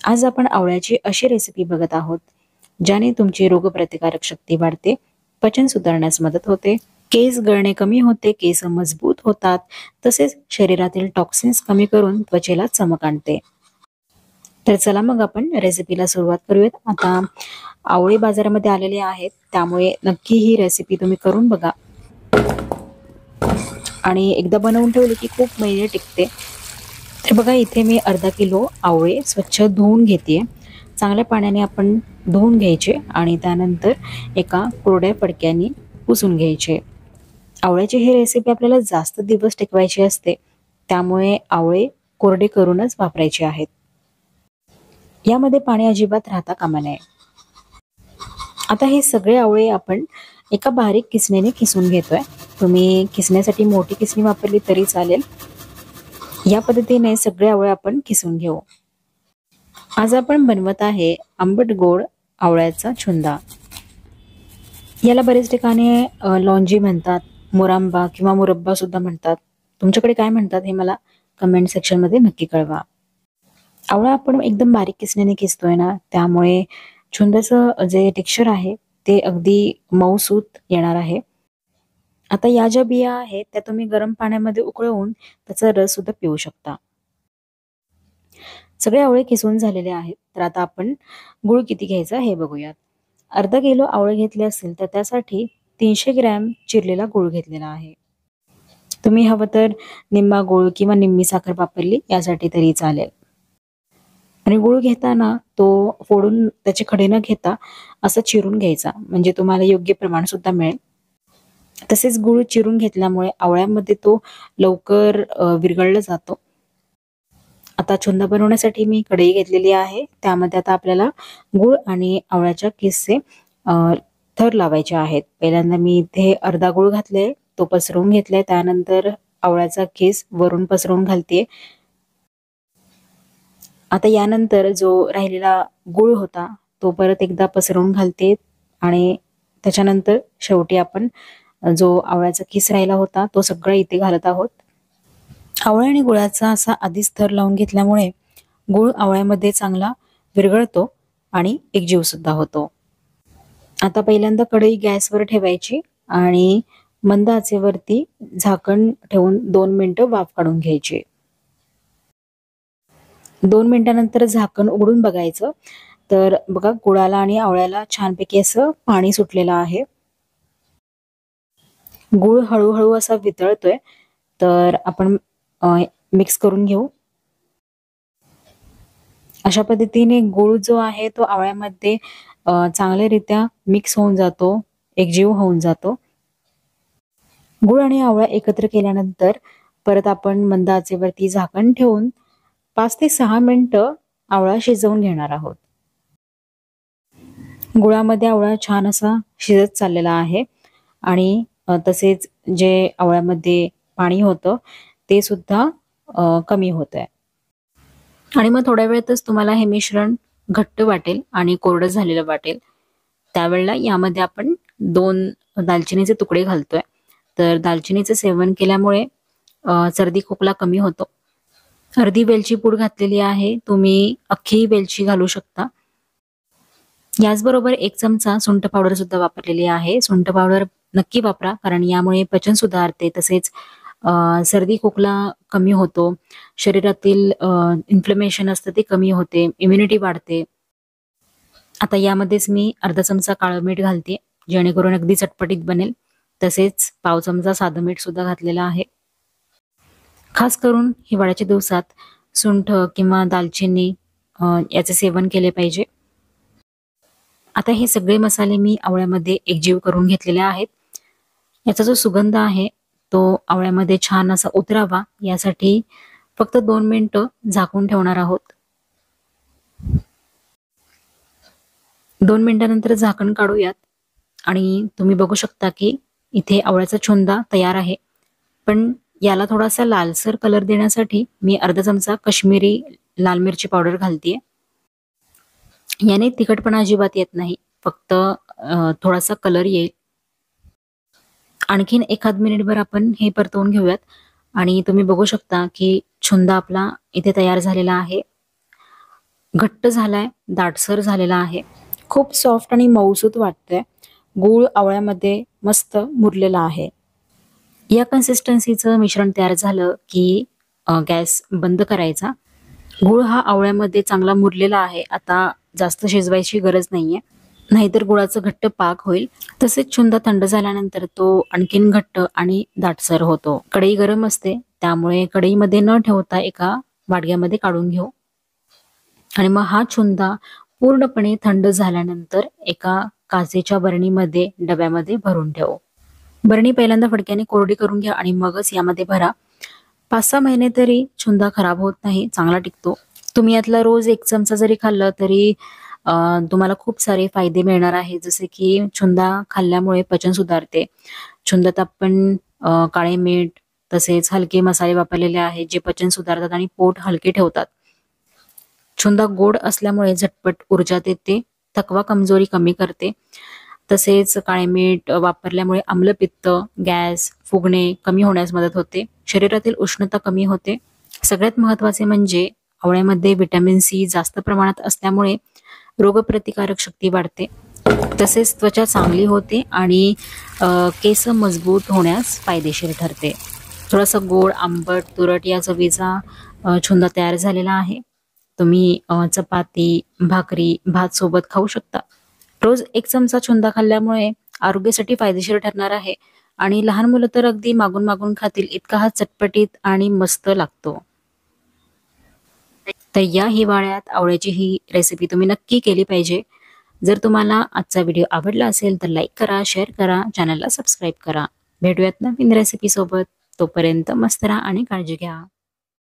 आज आपण आवळ्याची अशी रेसिपी बघत आहोत ज्याने तुमची रोगप्रतिकारक शक्ती वाढते, पचन सुधारण्यास मदत होते, केस गळणे कमी होते, केस मजबूत होतात, तसेच शरीरातील टॉक्सिन्स कमी करून त्वचेला चमक आणते. तर चला मग आपण रेसिपीला सुरुवात करूयात. आता आवळे बाजारामध्ये आलेले आहेत, त्यामुळे नक्की ही रेसिपी तुम्ही करून बघा आणि एकदा बनवून ठेवली की खूप महिने टिकते. तर बघा, इथे मी अर्धा किलो आवळे स्वच्छ धुवून घेते. चांगल्या पाण्याने आपण धुवून घ्यायचे आणि त्यानंतर एका कोरड्या फडक्याने पुसून घ्यायचे. आवळ्याची ही रेसिपी आपल्याला जास्त दिवस टिकवायची असते, त्यामुळे आवळे कोरडे करूनच वापरायचे आहेत. यामध्ये पाणी अजिबात राहता कामा नये. आता हे सगळे आवळे आपण एका बारीक किसणीने किसून घेतोय. तुम्ही किसण्यासाठी मोठी किसणी वापरली तरी चालेल. या पद्धतीने सगळे आवळे आपण किसून घेऊ. आज आपण बनवत आहे आंबट गोड आवळ्याचा छुंदा. याला बरेच ठिकाणी लॉन्जी म्हणतात, मुरांबा किंवा मुरब्बा सुद्धा म्हणतात. तुमच्याकडे काय म्हणतात हे मला कमेंट सेक्शन मध्ये नक्की कळवा. आवळा आपण एकदम बारीक किसणीने किसतोय ना, त्यामुळे छुंदाचं जे टेक्स्चर आहे ते अगदी मऊसूत येणार आहे. आता या ज्या बिया आहेत त्या तुम्ही गरम पाण्यामध्ये उकळवून त्याचा रस सुद्धा पिऊ शकता. सगळे आवळे किसून झालेले आहेत. तर आता आपण गूळ किती घ्यायचा हे बघूयात. अर्धा किलो आवळे घेतले असतील तर त्यासाठी 300 ग्रॅम चिरलेला गूळ घेतलेला आहे. तुम्ही हवं तर निम्मा गूळ किंवा निम्मी साखर वापरली यासाठी तरी चालेल. आणि गूळ घेताना तो फोडून त्याचे खडे न घेता असं चिरून घ्यायचा, म्हणजे तुम्हाला योग्य प्रमाण सुद्धा मिळेल. तसेच गूळ चिरून घेतल्यामुळे आवळ्यामध्ये तो लवकर विरघळला जातो. आता छुंदा बनवण्यासाठी मी कढई घेतलेली आहे. त्यामध्ये आता आपल्याला गूळ आणि आवळ्याच्या किसचे थर लावायचे आहेत. पहिल्यांदा मी इथे अर्धा गूळ घातले, तो पसरवून घेतलाय. त्यानंतर आवळ्याचा किस वरून पसरवून घालते. आता यानंतर जो राहिलेला गूळ होता तो परत एकदा पसरवून घालते आणि त्याच्यानंतर शेवटी आपण जो आवळ्याचा किस राहिला होता तो सगळा इथे घालत आहोत. आवळा आणि गुळाचा असा आधीच थर लावून घेतल्यामुळे गूळ आवळ्यामध्ये चांगला विरघळतो आणि एकजीव सुद्धा होतो. आता पहिल्यांदा कढई गॅसवर ठेवायची आणि मंद आचेवरती झाकण ठेवून 2 मिनिटं वाफ काढून घ्यायची. 2 मिनिटानंतर झाकण उघडून बघायचं, तर बघा गुळाला आणि आवळ्याला छानपैकी असं पाणी सुटलेलं आहे. गूळ हळूहळू असा वितळतोय, तर आपण मिक्स करून घेऊ. अशा पद्धतीने गूळ जो आहे तो आवळ्यामध्ये चांगल्यारीत्या मिक्स होऊन जातो, एकजीव होऊन जातो. गूळ आणि आवळा एकत्र केल्यानंतर परत आपण मंद आचेवरती झाकण ठेवून 5 ते 6 मिनिटं आवळा शिजवून घेणार आहोत. गुळामध्ये आवळा छान असा शिजत चाललेला आहे आणि तसेच जे आवळ्यामध्ये पाणी होतं ते सुद्धा कमी होत आहे. आणि मग थोड्या वेळातच तुम्हाला हे मिश्रण घट्ट वाटेल आणि कोरडं झालेलं वाटेल. त्यावेळेला यामध्ये आपण 2 दालचिनीचे तुकडे घालतोय. तर दालचिनीचं सेवन केल्यामुळे सर्दी खोकला कमी होतो. अर्धी वेलची पूड घातलेली आहे. तुम्ही अख्खी वेलची घालू शकता. याचबरोबर 1 चमचा सुंठ पावडर सुद्धा वापरलेली आहे. सुंठ पावडर नक्की वापरा, कारण यामुळे पचन सुधारते, तसेच सर्दी खोकला कमी होतो. शरीरातील इन्फ्लेमेशन असतं ते कमी होते, इम्युनिटी वाढते. आता यामध्येच मी अर्धा चमचा काळं मीठ घालते, जेणेकरून अगदी चटपटीत बनेल. तसेच पाव चमचा साधं मीठ सुद्धा घातलेलं आहे. खास करून हिवाळ्याच्या दिवसात सुंठ किंवा दालचिनी याचे सेवन केले पाहिजे. आता हे सगळे मसाले मी आवळ्यामध्ये एकजीव करून घेतलेले आहेत. याचा जो सुगंध आहे तो आवळ्यामध्ये छान असा उतरावा यासाठी फक्त 2 मिनिटं झाकून ठेवणार आहोत. 2 मिनिटानंतर झाकण काढूयात आणि तुम्ही बघू शकता की इथे आवळ्याचा छुंदा तयार आहे. पण याला थोडासा लालसर कलर देण्यासाठी मी अर्धा चमचा काश्मीरी लाल मिरची पावडर घालतेय. याने तिखटपणा अजिबात येत नाही, फक्त थोडासा कलर येईल. आणखीन एखाद मिनिटभर आपण हे परतवून घेऊयात आणि तुम्ही बघू शकता की छुंदा आपला इथे तयार झालेला आहे. घट्ट झालाय, दाटसर झालेला आहे, खूप सॉफ्ट आणि मऊसूत वाटतंय. गूळ आवळ्यामध्ये मस्त मुरलेला आहे. या कन्सिस्टन्सीचं मिश्रण तयार झालं की गॅस बंद करायचा. गूळ हा आवळ्यामध्ये चांगला मुरलेला आहे. आता जास्त शिजवायची गरज नाहीये, नाहीतर गुळाचं घट्ट पाक होईल. तसेच चुंदा थंड झाल्यानंतर तो आणखीन घट्ट आणि दाटसर होतो. कढई गरम असते, त्यामुळे कढईमध्ये न ठेवता एका वाडग्यामध्ये काढून घेऊ आणि मग हा चुंदा पूर्णपणे थंड झाल्यानंतर एका काचेच्या बरणीमध्ये डब्यामध्ये भरून ठेवू. बरणी पहिल्यांदा फडक्याने कोरडी करून घ्या आणि मगच यामध्ये भरा. 5-6 महिने तरी चुंदा खराब होत नाही, चांगला टिकतो. तुम्ही यातला रोज 1 चमचा जरी खाल्लं तरी तुम्हाला खूप सारे फायदे मिळणार आहे. जसे की चुंदा खाल्ल्यामुळे पचन सुधारते. चुंदात आपण काळे मीठ तसेच हलके मसाले वापरलेले आहेत, जे पचन सुधारतात आणि पोट हलके ठेवतात. चुंदा गोड असल्यामुळे झटपट ऊर्जा देते, थकवा कमजोरी कमी करते. तसेच काळे मीठ वापरल्यामुळे आम्लपित्त, गॅस, फुगणे कमी होण्यास मदत होते. शरीरातील उष्णता कमी होते. सगळ्यात महत्त्वाचे म्हणजे आवळ्यामध्ये व्हिटॅमिन सी जास्त प्रमाणात असल्यामुळे रोगप्रतिकारक शक्ती वाढते. तसेच त्वचा चांगली होते आणि केस मजबूत होण्यास फायदेशीर ठरते. थोडासा गोड, आंबट, तुरट या चवीचा चुंदा तयार झालेला आहे. तुम्ही चपाती, भाकरी, भात सोबत खाऊ शकता. रोज 1 चमचा चुंदा खाल्ल्यामुळे आरोग्यासाठी फायदेशीर ठरणार आहे आणि लहान मुलं तर अगदी मागून मागून खातील, इतका हा चटपटीत आणि मस्त लागतो. तर या हिवाळ्यात आवळ्याची ही रेसिपी तुम्ही नक्की केली पाहिजे. जर तुम्हाला आजचा व्हिडिओ आवडला असेल तर लाईक करा, शेअर करा, चॅनलला सबस्क्राईब करा. भेटूयात नवीन रेसिपी सोबत. तोपर्यंत मस्त राहा आणि काळजी घ्या.